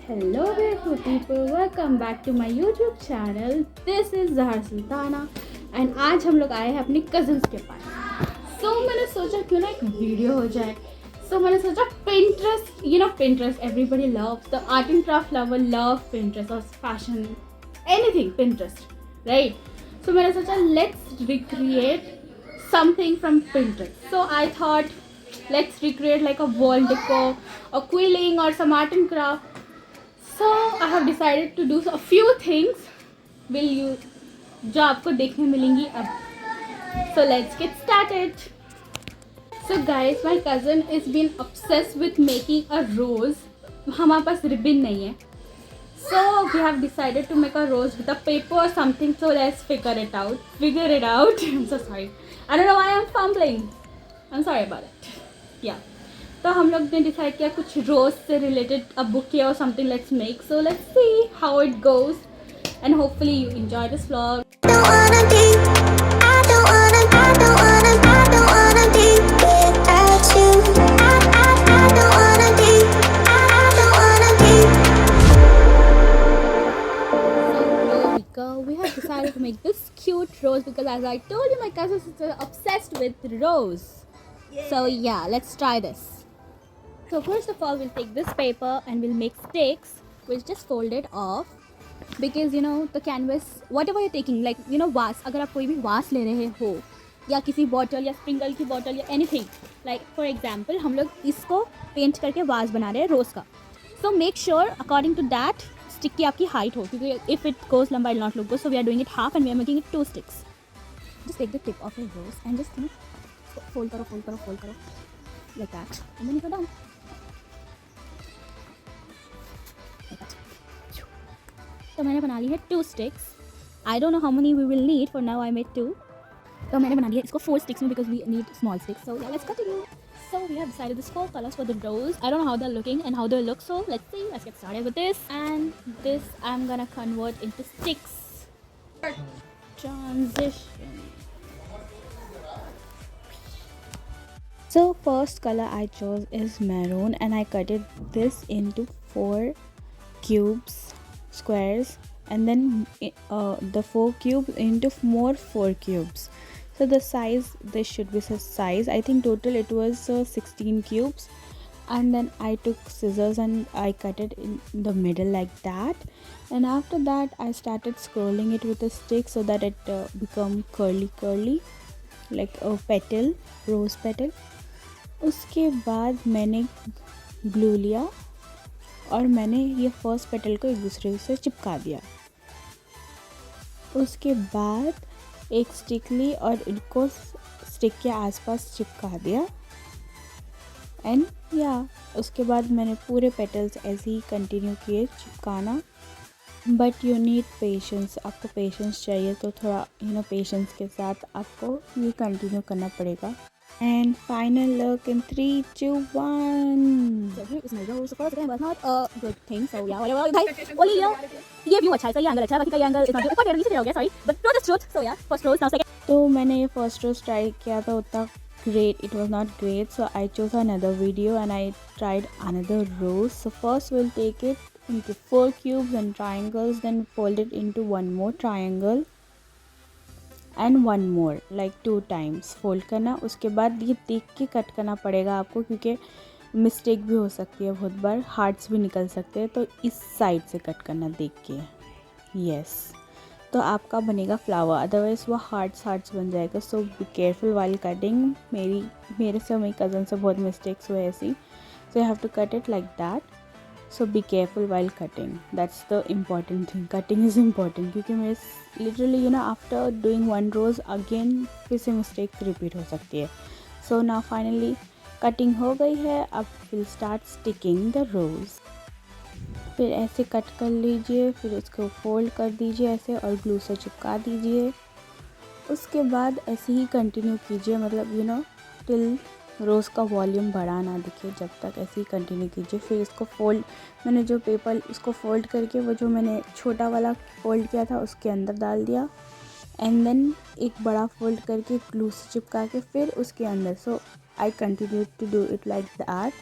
Hello beautiful people, welcome back to my YouTube channel. This is Zahar Sultana and आज हम लोग आए हैं अपनी कज़न्स के पास. मैंने सोचा क्यों ना एक वीडियो हो जाए. मैंने सोचा Pinterest, everybody loves, the art and craft lover love Pinterest or fashion, anything Pinterest, right? मैंने सोचा let's recreate something from Pinterest. I thought let's recreate like a wall decor, a quilling or some art and craft. I have decided to do a few things will you जो आपको देखने मिलेंगी अब. Let's get started. Guys, my cousin is been obsessed with making a rose. हमारे पास ribbon नहीं है. We have decided to make a rose with a paper or something. Let's figure it out. I'm so sorry. I don't know why I'm fumbling. I'm sorry about it. Yeah. तो हम लोग ने decide किया कुछ रोज से related a bouquet और something let's make. Let's see how it goes and hopefully you enjoy this vlog. We have decided to make this cute rose because as I told you my cousin is obsessed with rose. So yeah, let's try this. So first of all, we'll take this paper and we'll make sticks. We'll just fold it off because the canvas, whatever you're taking, like vase. अगर आप कोई भी vase ले रहे हो या किसी bottle या स्प्रिंगल की बॉटल या एनीथिंग, लाइक फॉर एग्जाम्पल हम लोग इसको पेंट करके वास बना रहे हैं रोज़ का. So make sure according to that stick की आपकी हाइट हो, क्योंकि इफ इट गोज लंबा it not look good. So we are doing it half and we are making it 2 sticks. Just take the tip of your rose and just fold करो like that and then you go down. तो मैंने बना ली है 2 sticks. I don't know how many we will need. For now I made 2. तो मैंने बना लिया इसको 4 sticks में because we need small sticks. So yeah, let's continue. So we have decided these 4 colors for the rose. I don't know how they're looking and how they look. So let's see. Let's get started with this. And this I'm gonna convert into sticks. Transition. So first color I chose is maroon and I cut this into 4 cubes, squares, and then the 4 cubes into more 4 cubes. So the size, this should be the size. I think total it was 16 cubes. And then I took scissors and I cut it in the middle like that. And after that I started scrolling it with a stick so that it become curly like a petal, rose petal. उसके बाद मैंने glue लिया और मैंने ये first petal को एक दूसरे से चिपका दिया. उसके बाद एक स्टिक ली और इनको स्टिक के आसपास चिपका दिया. एंड उसके बाद मैंने पूरे पेटल्स ऐसे ही कंटिन्यू किए चिपकाना. But you need patience. आपको पेशेंस चाहिए, तो थोड़ा पेशेंस के साथ आपको ये कंटिन्यू करना पड़ेगा. And final look in 3, 2, 1. So here is my rose. First again was not a good thing. So yeah, whatever. Guys, only ये view अच्छा है, सही एंगल अच्छा है, बाकी का एंगल इतना ऊपर टेढ़ा नीचे टेढ़ा हो गया. Sorry, but truth is truth. So yeah, first rose now second. तो मैंने ये first rose try किया था, उतना great it was not great. So I chose another video and I tried another rose. So first we'll take it into 4 cubes and triangles, then fold it into one more triangle. And one more like 2 times fold करना. उसके बाद ये देख के cut करना पड़ेगा आपको, क्योंकि मिस्टेक भी हो सकती है बहुत बार, हार्ट्स भी निकल सकते हैं. तो इस साइड से कट करना देख के. यस, तो आपका बनेगा फ्लावर, अदरवाइज़ वो हार्ट्स बन जाएगा. So be careful while cutting. मेरे से मेरी कज़न से बहुत मिस्टेक्स हुए ऐसी. So you have to cut it like that. So be careful while cutting. That's the important thing. Cutting is important क्योंकि मैं literally after doing one rows again फिर से mistake repeat हो सकती है. So now finally cutting हो गई है. अब we'll start sticking the rows. फिर ऐसे कट कर लीजिए, फिर उसको फोल्ड कर दीजिए ऐसे और ग्लू से चिपका दीजिए. उसके बाद ऐसे ही कंटिन्यू कीजिए, मतलब टिल रोज़ का वॉल्यूम बड़ा ना दिखे, जब तक ऐसे ही कंटिन्यू कीजिए. फिर इसको फोल्ड, मैंने जो पेपर उसको फोल्ड करके वो जो मैंने छोटा वाला फोल्ड किया था उसके अंदर डाल दिया. एंड देन एक बड़ा फोल्ड करके ग्लू से चिपका के फिर उसके अंदर. So I continue to do it like that.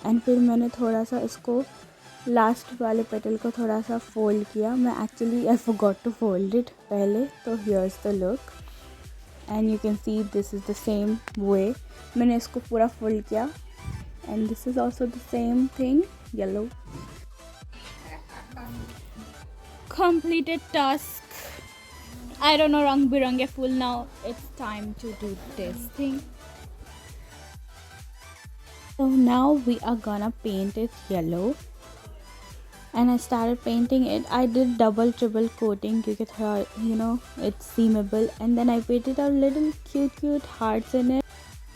And फिर मैंने थोड़ा सा इसको लास्ट वाले पेटल को थोड़ा सा फोल्ड किया. मैं actually I forgot to fold it पहले. तो here's the look and you can see this is the same way. मैंने इसको पूरा फोल्ड किया and this is also the same thing. Yellow. Completed task. I don't know, rang birange full. Now it's time to do this thing. So now we are gonna paint it yellow. And I started painting it. I did double triple coating because it's seamable. And then I painted a little cute hearts in it.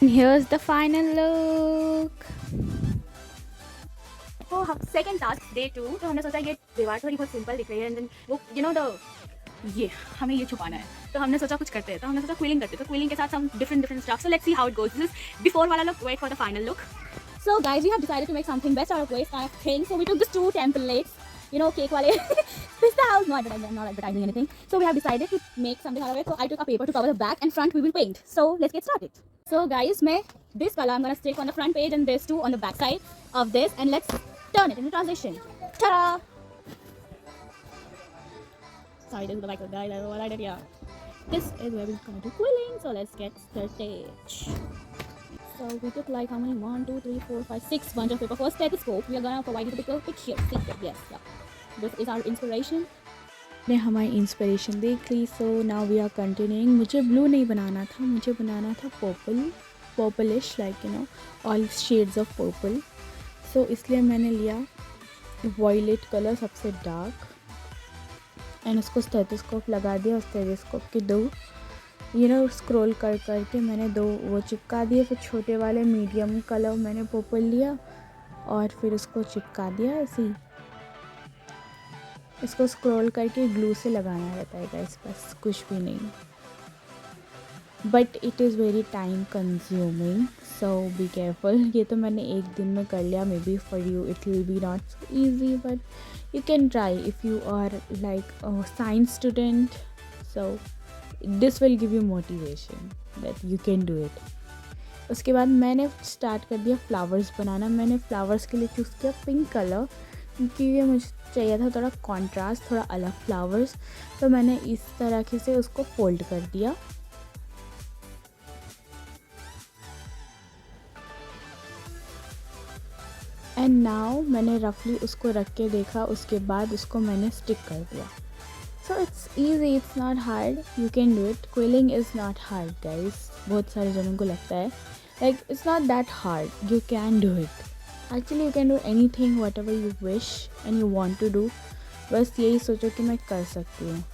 And here's the final look. तो हम second task day 2. तो हमने सोचा ये दीवार थोड़ी बहुत simple दिख रही है एंड देन वो ये हमें ये छुपाना है. तो हमने सोचा कुछ करते हैं. तो हमने सोचा क्विलिंग करते हैं. तो क्विलिंग के साथ हम different stuff. So let's see how it goes. This is before वाला look. Wait for the final look. So guys, we have decided to make something best out of waste kind of thing. So we took these 2 templates, cake wale pista house. No advertising, I'm not advertising anything. So we have decided to make something out of it. So I took a paper to cover the back and front we will paint. So let's get started. So guys, this color I'm gonna stick on the front page and this 2 on the back side of this, and let's turn it into transition. Ta-da! Sorry, this is the back of the guy. That's what I did. Yeah. This is where we're gonna do quilling. So let's get started. So we took like how many? 1, 2, 3, 4, 5, 6 bunch of paper for stethoscope. We are gonna provide you the picture. See it? Yes, yeah. This is our inspiration. ने हमारी inspiration देख ली. So now we are continuing. मुझे blue नहीं बनाना था, मुझे बनाना था purplish like all shades of purple. So इसलिए मैंने लिया वॉयलेट कलर सबसे डार्क एंड उसको स्टेथोस्कोप लगा दिया. उस स्टेथोस्कोप के 2 स्क्रॉल करके मैंने 2 वो चिपका दिए. फिर छोटे वाले मीडियम कलर मैंने पर्पल लिया और फिर उसको चिपका दिया ऐसे. इसको स्क्रॉल करके ग्लू से लगाना रहता है गाइस, बस कुछ भी नहीं. But it is very time consuming, so be careful. ये तो मैंने एक दिन में कर लिया. Maybe for you it will be not so easy, but you can try if you are like science student. So this will give you motivation that you can do it. उसके बाद मैंने start कर दिया flowers बनाना. मैंने flowers के लिए choose किया pink colour क्योंकि ये मुझे चाहिए था थोड़ा कॉन्ट्रास्ट, थोड़ा अलग फ्लावर्स. तो मैंने इस तरह से उसको फोल्ड कर दिया. एंड नाउ मैंने रफली उसको रख के देखा. उसके बाद उसको मैंने स्टिक कर दिया. So it's easy, it's not hard, you can do it. Quilling is not hard guys. बहुत सारे जनों को लगता है like it's not that hard. You can do it. Actually you can do anything whatever you wish and you want to do. बस यही सोचो कि मैं कर सकती हूँ.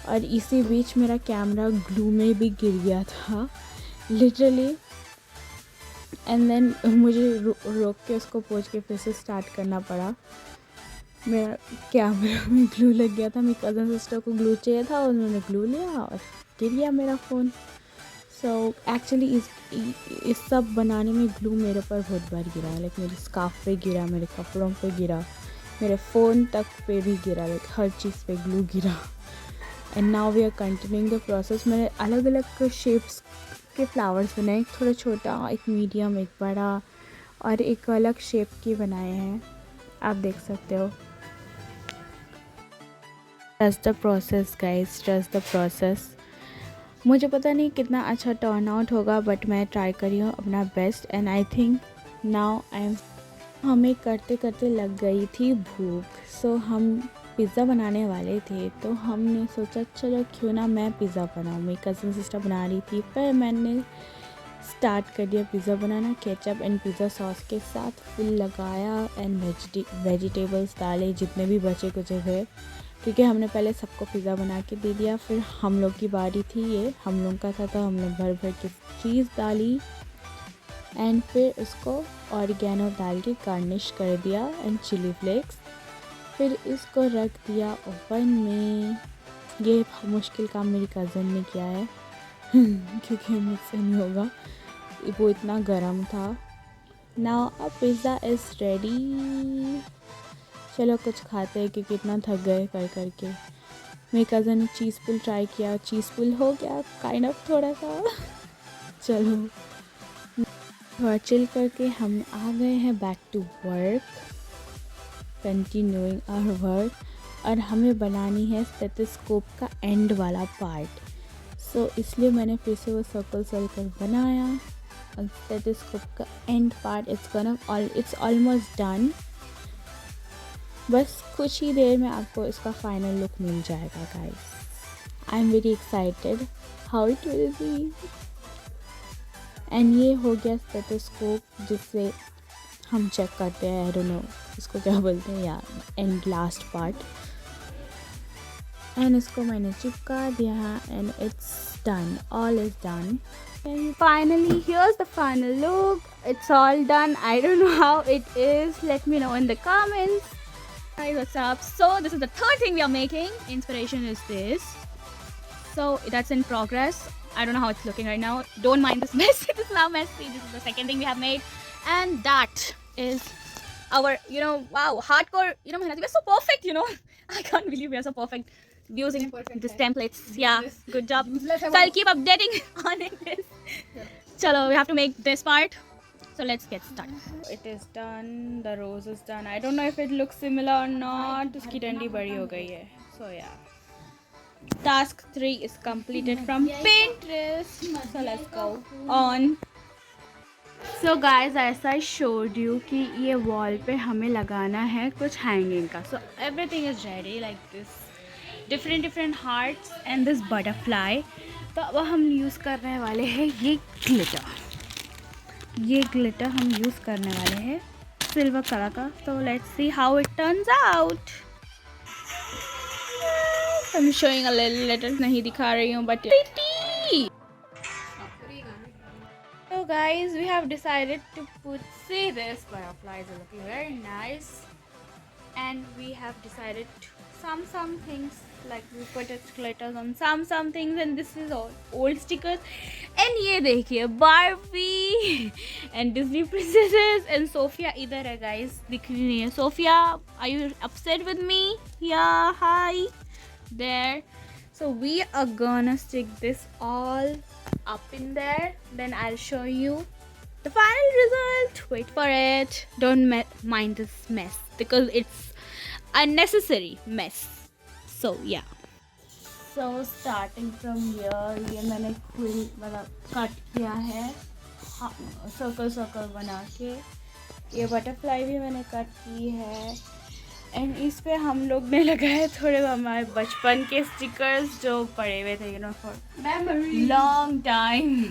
और इसी बीच मेरा कैमरा ग्लू में भी गिर गया था लिटरली. एंड देन मुझे रोक के उसको पोंछ के फिर से स्टार्ट करना पड़ा. मेरा कैमरा में ग्लू लग गया था. मेरी कज़न सिस्टर को ग्लू चाहिए था और उन्होंने ग्लू लिया और गिर गया मेरा फ़ोन. सो एक्चुअली इस सब बनाने में ग्लू मेरे पर बहुत बार गिरा. लाइक मेरे स्कार्फ पे गिरा, मेरे कपड़ों पे गिरा, मेरे फ़ोन तक पे भी गिरा. लाइक हर चीज़ पे ग्लू गिरा. And now we are continuing the process. मैंने अलग अलग शेप्स के फ्लावर्स बनाए. एक थोड़ा छोटा, एक मीडियम, एक बड़ा और एक अलग शेप के बनाए हैं. आप देख सकते हो. Trust the process guys, trust the process. मुझे पता नहीं कितना अच्छा टर्न आउट होगा बट मैं ट्राई कर रही हूँ अपना best. And I think now हमें करते करते लग गई थी भूख. सो हम पिज़्ज़ा बनाने वाले थे. तो हमने सोचा चलो क्यों ना मैं पिज़्ज़ा बनाऊँ. मेरी कज़न सिस्टर बना रही थी, फिर मैंने स्टार्ट कर दिया pizza banana. Ketchup and pizza sauce के साथ फिल लगाया एंड वेजिटेबल्स डाले जितने भी बचे कुछ थे, क्योंकि हमने पहले सबको पिज़्ज़ा बना के दे दिया. फिर हम लोग की बारी थी, ये हम लोग का था. तो हमने भर के चीज़ डाली एंड फिर उसको ऑरिगेनो डाल के गार्निश कर दिया एंड चिली फ्लेक्स. फिर इसको रख दिया ओवन में. ये मुश्किल काम मेरी कज़न ने किया है क्योंकि मुझसे नहीं होगा, वो इतना गर्म था. Now a pizza is ready. चलो कुछ खाते हैं क्योंकि इतना थक गए कर करके. मेरी कज़न ने चीज़ पुल ट्राई किया. चीज़ पुल हो गया काइंड ऑफ थोड़ा सा. चलो थोड़ा चिल करके हम आ गए हैं back to work, continuing our work. और हमें बनानी है स्टेथोस्कोप का एंड वाला पार्ट। सो इसलिए मैंने फिर से वो सर्कल बनाया। और स्टेथोस्कोप का and part it's almost done. बस कुछ ही देर में आपको इसका फाइनल लुक मिल जाएगा guys. I am very excited how it will B. And ये हो गया स्टेथोस्कोप जिससे हम चेक करते हैं, आई डोंट नो इसको क्या बोलते हैं, या एंड लास्ट पार्ट। एंड इसको मैंने चिपका दिया and it's done, all is done. And finally, here's the final look. It's all done. I don't know how it is. Let me know in the comments. Hi, what's up? So this is the third thing we are making. Inspiration is this. So that's in progress. I don't know how it's looking right now. Don't mind this mess. It is now messy. This is the second thing we have made. And that is our, wow, hardcore, Mehnati. We're so perfect, I can't believe we are so perfect. Using these templates. Yeah, good job. So I'll keep updating on this. Chalo, we have to make this part. So let's get started. It is done. The rose is done. I don't know if it looks similar or not. Uski dandi badi ho gayi hai. So yeah. Task 3 is completed from Pinterest. So let's go on. So guys, as I showed you कि ये wall पे हमें लगाना है कुछ hanging का. So everything is ready like this. Different hearts and this butterfly. तो अब हम यूज़ करने वाले हैं ये glitter. ये glitter हम यूज़ करने वाले हैं सिल्वर कलर का. So let's see how it turns out. I'm showing a little नहीं दिखा रही हूँ but pretty. So guys, we have decided to see this butterflies are looking very nice, and we have decided some things, like we put it glitters on some things, and this is all old stickers. And ये देखिए Barbie and Disney princesses and Sophia इधर है guys, दिख रही नहीं है. Sophia, are you upset with me? Yeah, hi there. So we are gonna stick this all up in there, then I'll show you the final result. Wait for it. Don't mind this mess because it's unnecessary mess. So yeah. So starting from here, ये मैंने full मतलब cut किया है circle बना के. ये butterfly भी मैंने कट की है. एंड इस पे हम लोग ने लगाए थोड़े हमारे बचपन के स्टिकर्स जो पड़े हुए थे, for long time.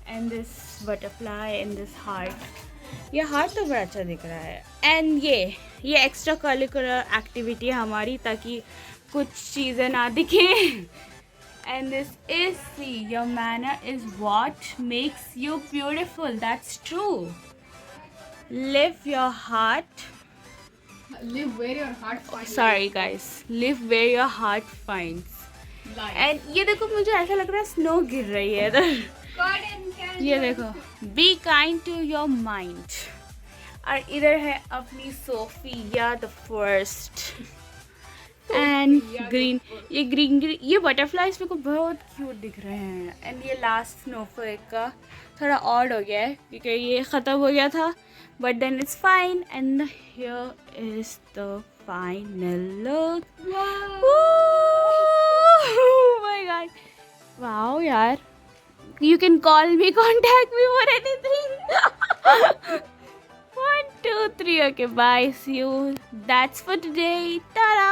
And this butterfly and this heart. ये हार्ट तो बड़ा अच्छा दिख रहा है. एंड ये एक्स्ट्रा करिकुलर एक्टिविटी है हमारी, ताकि कुछ चीज़ें ना दिखें. And this is see your manner is what makes you beautiful. That's true. Live your heart. Live where your heart finds. Sorry guys, live where your heart finds. And ये देखो, मुझे ऐसा लग रहा है स्नो गिर रही है इधर. ये देखो, be kind to your mind. और इधर है अपनी Sofia the First. And green, ये ग्रीन ये बटरफ्लाइज मेरे को बहुत क्यूट दिख रहे हैं. एंड ये लास्ट स्नोफ्लेक का थोड़ा ऑड हो गया है क्योंकि ये ख़त्म हो गया था, but then it's fine. And here is the final look. Wow. Oh my god. Wow yaar, you can call me, contact me for anything. 1 2 3. Okay, bye, see you. That's for today. Ta-da.